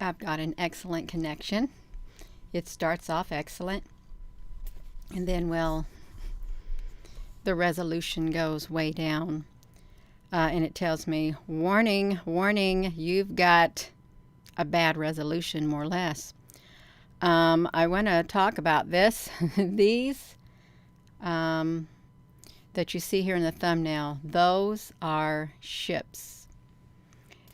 I've got an excellent connection. It starts off excellent, and then, well, the resolution goes way down, and it tells me, warning, warning, you've got a bad resolution, more or less. I want to talk about this. These that you see here in the thumbnail, those are ships.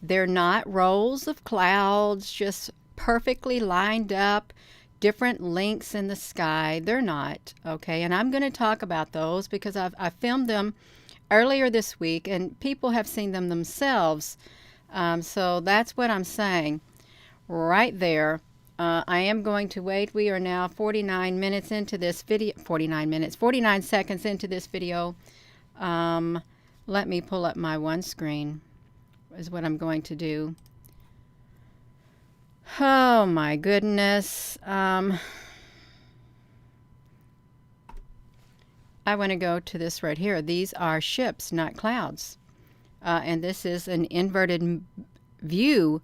They're not rolls of clouds just perfectly lined up, different links in the sky. They're not, okay? And I'm going to talk about those because I filmed them earlier this week and people have seen them themselves. So that's what I'm saying right there. I am going to wait. We are now 49 minutes into this video. 49 seconds into this video. Let me pull up my one screen is what I'm going to do. Oh my goodness. I want to go to this right here. These are ships, not clouds. And this is an inverted view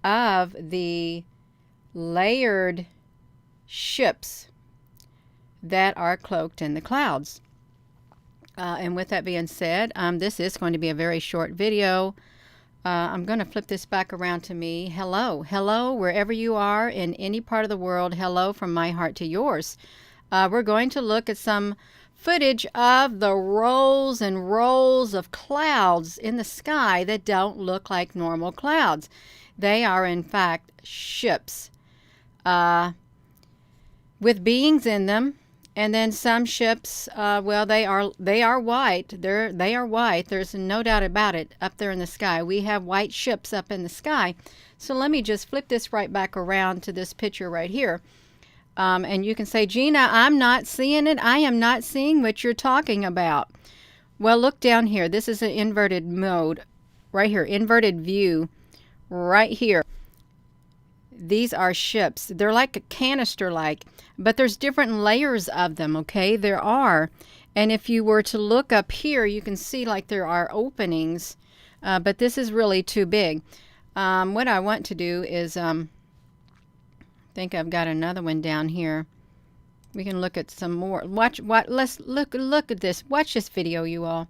of the layered ships that are cloaked in the clouds. And with that being said, this is going to be a very short video. I'm going to flip this back around to me. Hello, hello, wherever you are in any part of the world. Hello from my heart to yours. We're going to look at some footage of the rolls and rolls of clouds in the sky that don't look like normal clouds. They are, in fact, ships with beings in them. And then some ships, well, they are white. They are white. There's no doubt about it. Up there in the sky, we have white ships up in the sky. So let me just flip this right back around to this picture right here. And you can say, Gina, I'm not seeing it. I am not seeing what you're talking about. Well, look down here. This is an inverted mode right here, inverted view right here. These are ships. They're like a canister-like, but there's different layers of them, okay? There are. And if you were to look up here, you can see like there are openings, but this is really too big. What I want to do is, I think I've got another one down here. We can look at some more. Let's look at this. Watch this video, you all.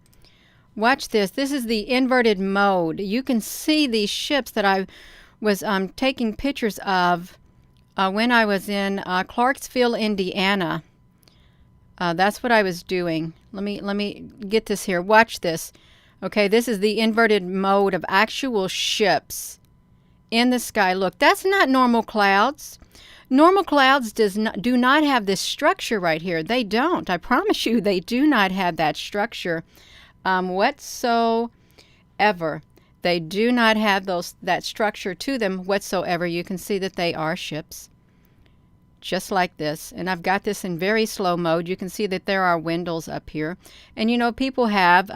Watch this. This is the inverted mode. You can see these ships that I was taking pictures of when I was in Clarksville, Indiana. That's what I was doing. Let me get this here. Watch this. Okay, this is the inverted mode of actual ships in the sky. Look, that's not normal clouds. Normal clouds do not have this structure right here. They don't. I promise you, they do not have that structure whatsoever. They do not have that structure to them whatsoever. You can see that they are ships, just like this. And I've got this in very slow mode. You can see that there are windows up here. And you know, people have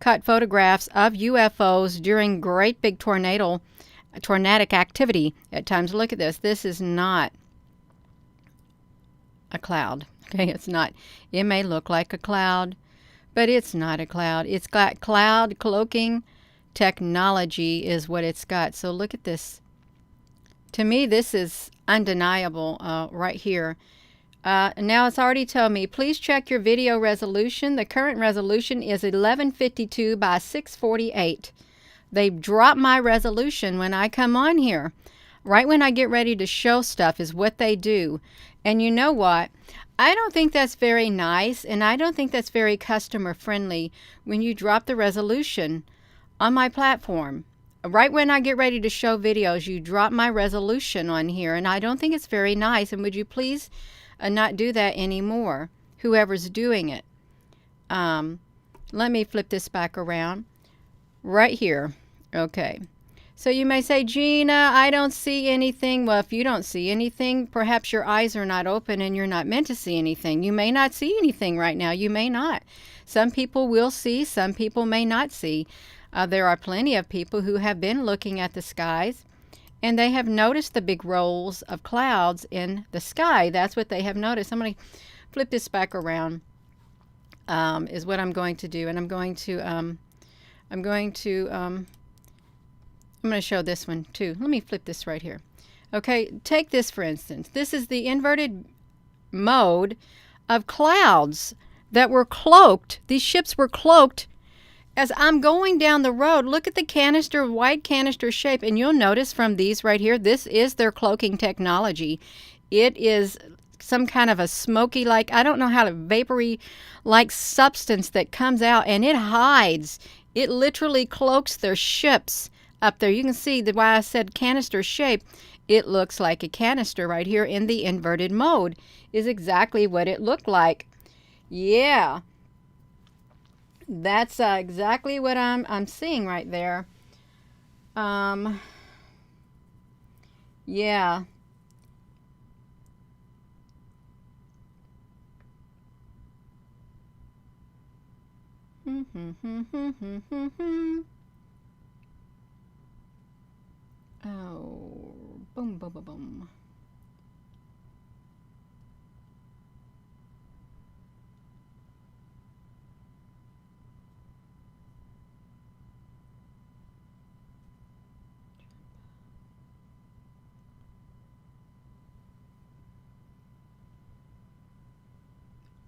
cut photographs of UFOs during great big tornadic activity at times. Look at this. This is not a cloud. Okay, it's not. It may look like a cloud, but it's not a cloud. It's got cloud cloaking technology is what it's got. So look at this. To me, this is undeniable right here. Now it's already told me, please check your video resolution. The current resolution is 1152 by 648. They drop my resolution when I come on here. Right when I get ready to show stuff is what they do. And you know what? I don't think that's very nice, and I don't think that's very customer friendly when you drop the resolution on my platform. Right when I get ready to show videos, you drop my resolution on here, and I don't think it's very nice. And would you please not do that anymore, whoever's doing it? Let me flip this back around right here. Okay. So you may say, Gina, I don't see anything. Well, if you don't see anything, perhaps your eyes are not open and you're not meant to see anything. You may not see anything right now. You may not. Some people will see. Some people may not see. There are plenty of people who have been looking at the skies and they have noticed the big rolls of clouds in the sky. That's what they have noticed. I'm going to flip this back around is what I'm going to do. And I'm going to I'm going to show this one too. Let me flip this right here. Okay, take this for instance. This is the inverted mode of clouds that were cloaked. These ships were cloaked. As I'm going down the road, look at the canister, white canister shape, and you'll notice from these right here, this is their cloaking technology. It is some kind of a smoky, like, I don't know how to, vapory like substance that comes out, and it hides. It literally cloaks their ships up there. You can see that why I said canister shape. It looks like a canister right here in the inverted mode is exactly what it looked like. Yeah, that's exactly what I'm seeing right there. Yeah. Oh, boom, boom, boom, boom.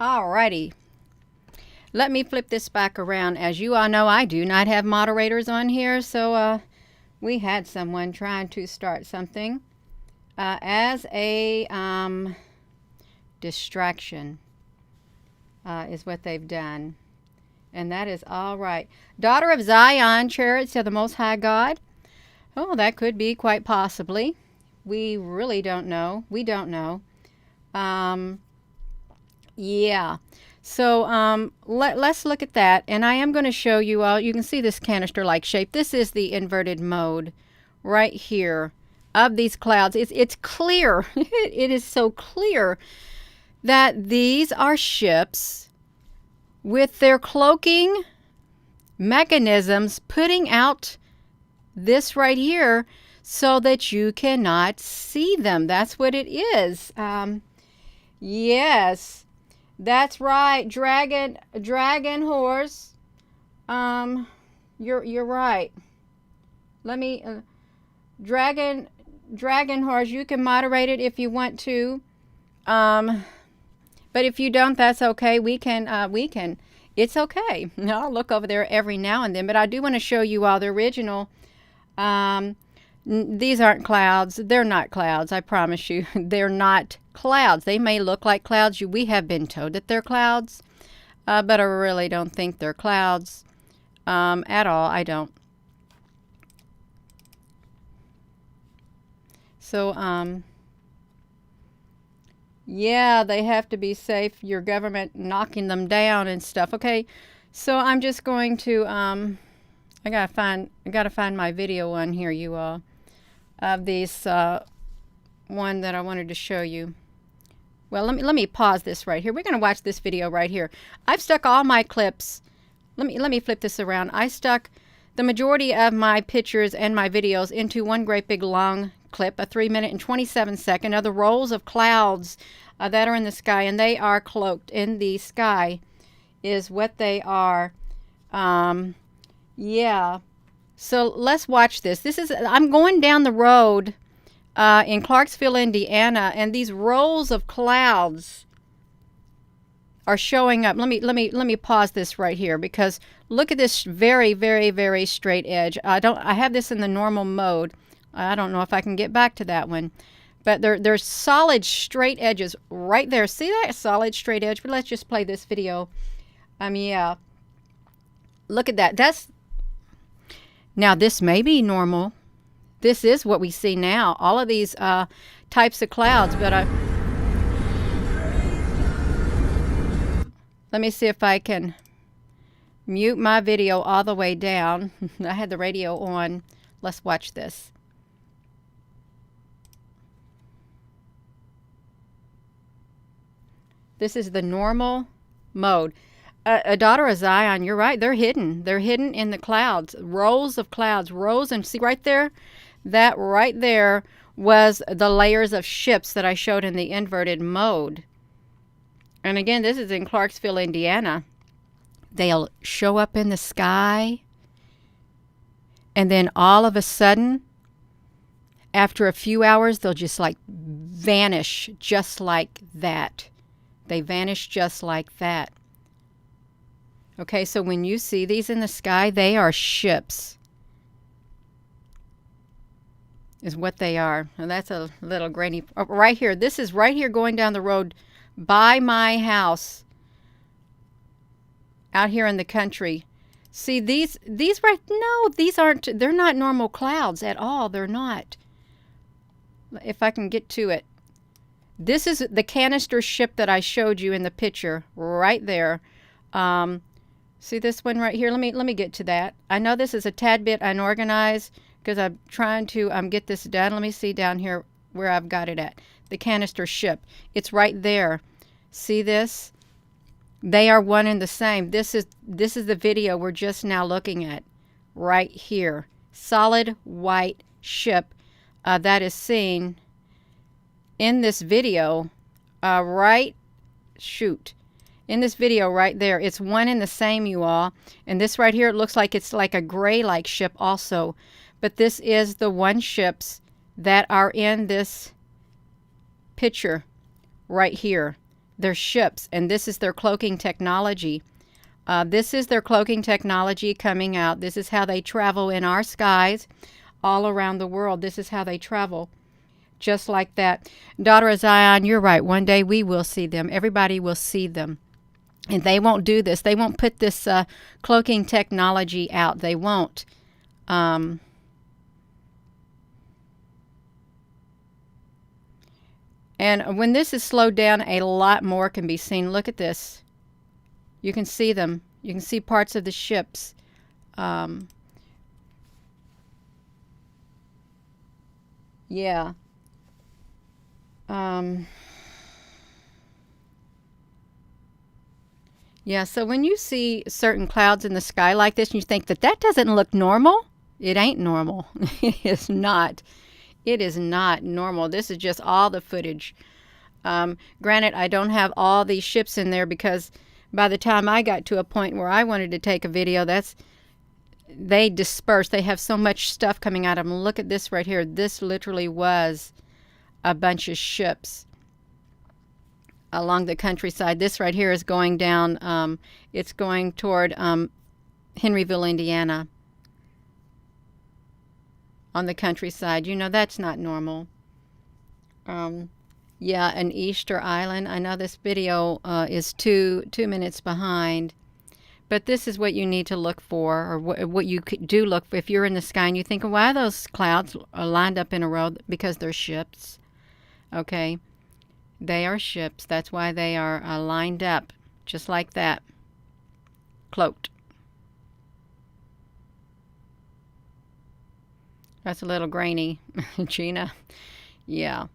Alrighty. Let me flip this back around. As you all know, I do not have moderators on here, so we had someone trying to start something as a distraction is what they've done. And that is all right. Daughter of Zion, chariots of the Most High God. Oh, that could be quite possibly. We really don't know. We don't know. Yeah. So let's look at that. And I am going to show you all. You can see this canister-like shape. This is the inverted mode right here of these clouds. It's clear. It is so clear that these are ships with their cloaking mechanisms putting out this right here so that you cannot see them. That's what it is. Yes, that's right. Dragon horse. You're right. Let me dragon horse. You can moderate it if you want to. But if you don't, that's okay. We can. It's okay. I'll look over there every now and then. But I do want to show you all the original. These aren't clouds. They're not clouds. I promise you. They're not clouds. They may look like clouds. We have been told that they're clouds. But I really don't think they're clouds at all. I don't. So, yeah, they have to be safe. Your government knocking them down and stuff. Okay, so I'm just going to I gotta find my video on here, you all, of these one that I wanted to show you. Well, let me pause this right here. We're gonna watch this video right here. I've stuck all my clips. Let me flip this around. I stuck the majority of my pictures and my videos into one great big long clip, a 3-minute and 27-second of the rolls of clouds that are in the sky, and they are cloaked in the sky is what they are. Yeah, so let's watch this. I'm going down the road in Clarksville, Indiana, and these rolls of clouds are showing up. Let me pause this right here, because look at this very, very, very straight edge. I have this in the normal mode. I don't know if I can get back to that one, but there's solid straight edges right there. See that solid straight edge? But let's just play this video. Yeah, look at that. Now this may be normal. This is what we see now. All of these types of clouds, but let me see if I can mute my video all the way down. I had the radio on. Let's watch this. This is the normal mode. A daughter of Zion, you're right. They're hidden. They're hidden in the clouds. Rolls of clouds. Rows. And see right there? That right there was the layers of ships that I showed in the inverted mode. And again, this is in Clarksville, Indiana. They'll show up in the sky. And then all of a sudden, after a few hours, they'll just like vanish just like that. They vanish just like that. Okay, so when you see these in the sky, they are ships, is what they are. And that's a little grainy. Oh, right here. This is right here going down the road by my house out here in the country. See these right? No, these aren't. They're not normal clouds at all. They're not. If I can get to it. This is the canister ship that I showed you in the picture right there. See this one right here? Let me get to that. I know this is a tad bit unorganized because I'm trying to get this done. Let me see down here where I've got it at. The canister ship. It's right there. See this? They are one and the same. This is the video we're just now looking at right here. Solid white ship that is seen in this video in this video right there. It's one and the same, you all. And this right here, it looks like it's like a gray-like ship also. But this is the one ships that are in this picture right here. They're ships, and this is their cloaking technology. This is their cloaking technology coming out. This is how they travel in our skies all around the world. This is how they travel. Just like that. Daughter of Zion, you're right. One day we will see them. Everybody will see them. And they won't do this. They won't put this cloaking technology out. They won't. And when this is slowed down, a lot more can be seen. Look at this. You can see them. You can see parts of the ships. Yeah. Yeah, so when you see certain clouds in the sky like this and you think that doesn't look normal, it ain't normal. It is not. It is not normal. This is just all the footage. Granted, I don't have all these ships in there because by the time I got to a point where I wanted to take a video, they disperse. They have so much stuff coming out of them. Look at this right here. This literally was a bunch of ships along the countryside. This right here is going down, it's going toward Henryville, Indiana, on the countryside. You know, that's not normal. Yeah, an Easter Island. I know this video is two minutes behind, but this is what you need to look for, or what you do look for. If you're in the sky and you think, why are those clouds are lined up in a row? Because they're ships. Okay. They are ships. That's why they are lined up just like that. Cloaked. That's a little grainy, Gina. Yeah.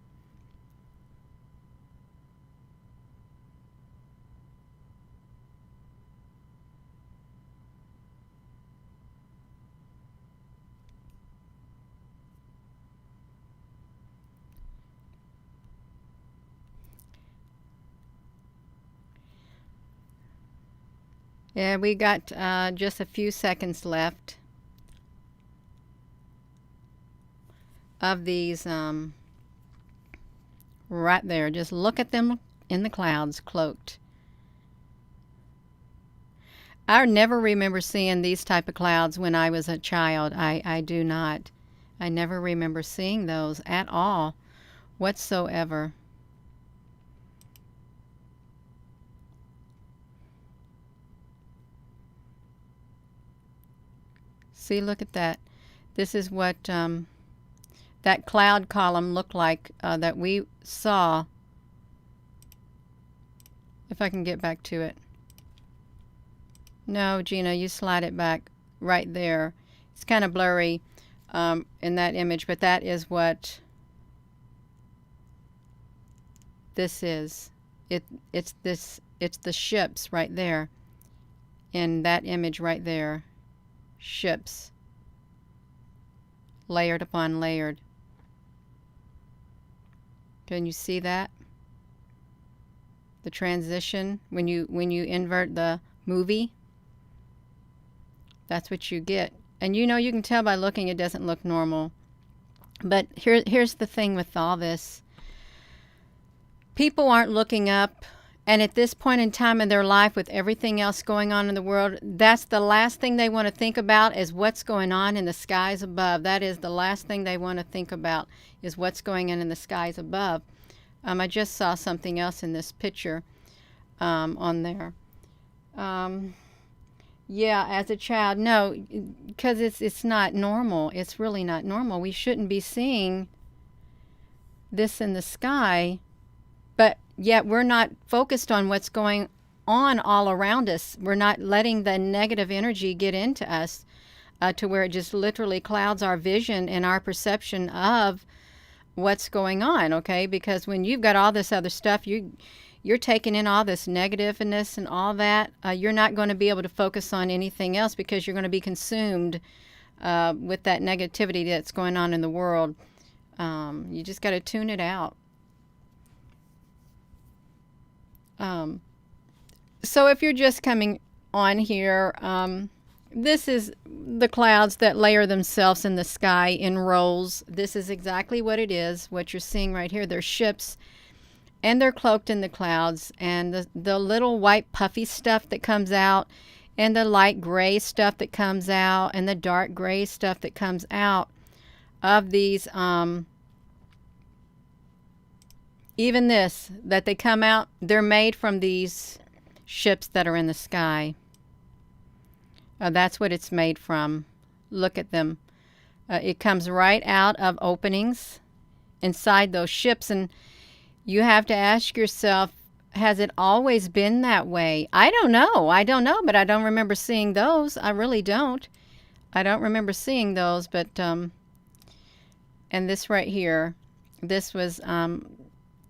Yeah, we got just a few seconds left of these right there. Just look at them in the clouds, cloaked. I never remember seeing these type of clouds when I was a child. I do not. I never remember seeing those at all whatsoever. See, look at that. This is what that cloud column looked like that we saw. If I can get back to it. No, Gina, you slide it back right there. It's kind of blurry in that image, but that is what this is. It's the ships right there in that image right there. Ships, layered upon layered. Can you see that? The transition when you invert the movie, that's what you get. And you know, you can tell by looking, it doesn't look normal. But here's the thing with all this. People aren't looking up, and at this point in time in their life, with everything else going on in the world, that's the last thing they want to think about, is what's going on in the skies above. That is the last thing they want to think about, is what's going on in the skies above. I just saw something else in this picture on there. Yeah, as a child, no, because it's not normal. It's really not normal. We shouldn't be seeing this in the sky, but yet we're not focused on what's going on all around us. We're not letting the negative energy get into us to where it just literally clouds our vision and our perception of what's going on, okay? Because when you've got all this other stuff, you're taking in all this negativeness and all that, you're not going to be able to focus on anything else, because you're going to be consumed with that negativity that's going on in the world. You just got to tune it out. So if you're just coming on here, this is the clouds that layer themselves in the sky in rows. This is exactly what it is, what you're seeing right here. They're ships, and they're cloaked in the clouds, and the little white puffy stuff that comes out, and the light gray stuff that comes out, and the dark gray stuff that comes out of these, even this, that they come out, they're made from these ships that are in the sky. That's what it's made from. Look at them. It comes right out of openings inside those ships, and you have to ask yourself, has it always been that way? I don't know, but I don't remember seeing those. I really don't. I don't remember seeing those, but, and this right here, this was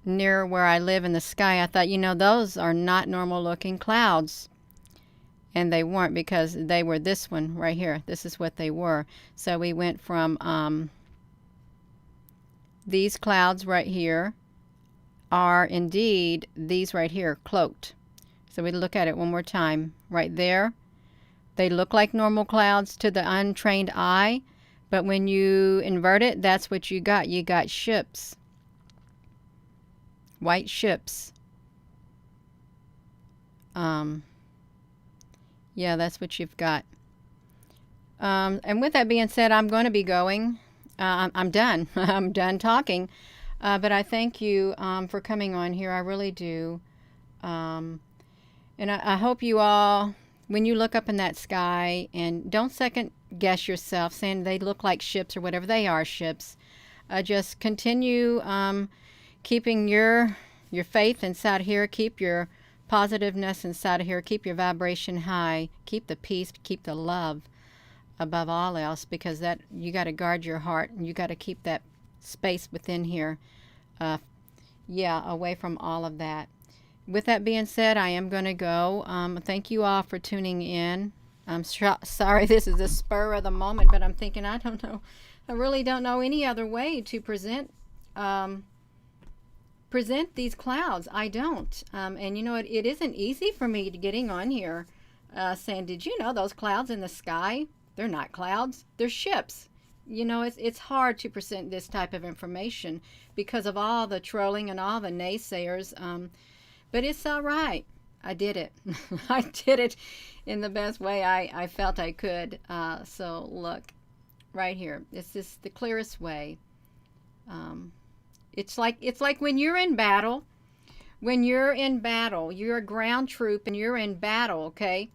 near where I live in the sky. I thought, you know, those are not normal looking clouds. And they weren't, because they were this one right here. This is what they were. So we went from these clouds right here are indeed these right here, cloaked. So we look at it one more time. Right there, they look like normal clouds to the untrained eye, but when you invert it, that's what you got. You got ships. White ships. Yeah, that's what you've got. And with that being said, I'm going to be going. I'm done. I'm done talking. But I thank you for coming on here. I really do. And I hope you all, when you look up in that sky, and don't second guess yourself saying they look like ships or whatever, they are ships. Just continue keeping your faith inside here. Keep your positiveness inside of here. Keep your vibration high. Keep the peace. Keep the love above all else, because that, you got to guard your heart, and you got to keep that space within here. Away from all of that. With that being said, I am going to go. Thank you all for tuning in. I'm sorry this is a spur of the moment, but I'm thinking, I don't know. I really don't know any other way to present these clouds. I don't. And you know, it isn't easy for me to getting on here saying, did you know those clouds in the sky? They're not clouds. They're ships. You know, it's hard to present this type of information because of all the trolling and all the naysayers. But it's all right. I did it. I did it in the best way I felt I could. So look, right here. This is the clearest way. It's like when you're in battle. When you're in battle, you're a ground troop and you're in battle, okay?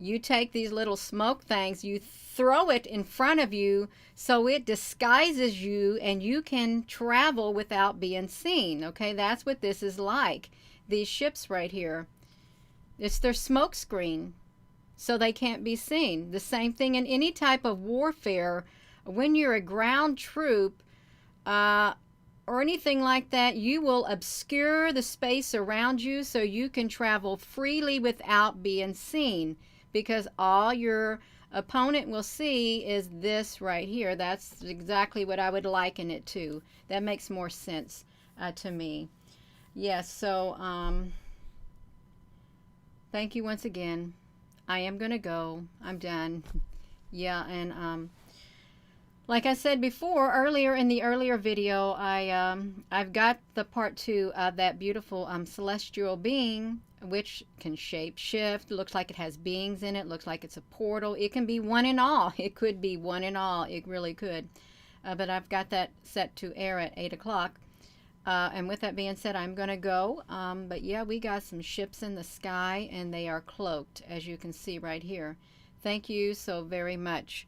You take these little smoke things, you throw it in front of you so it disguises you and you can travel without being seen, okay? That's what this is like. These ships right here, it's their smoke screen so they can't be seen. The same thing in any type of warfare. When you're a ground troop or anything like that, you will obscure the space around you so you can travel freely without being seen, because all your opponent will see is this right here. That's exactly what I would liken it to. That makes more sense to me. Yes, so thank you once again. I am going to go. I'm done. Yeah, and like I said before, earlier in the earlier video, I've got the part 2 of that beautiful celestial being, which can shape shift. Looks like it has beings in it. Looks like it's a portal. It can be one and all. It could be one and all. It really could. But I've got that set to air at 8 o'clock. And with that being said, I'm going to go. But yeah, we got some ships in the sky, and they are cloaked, as you can see right here. Thank you so very much.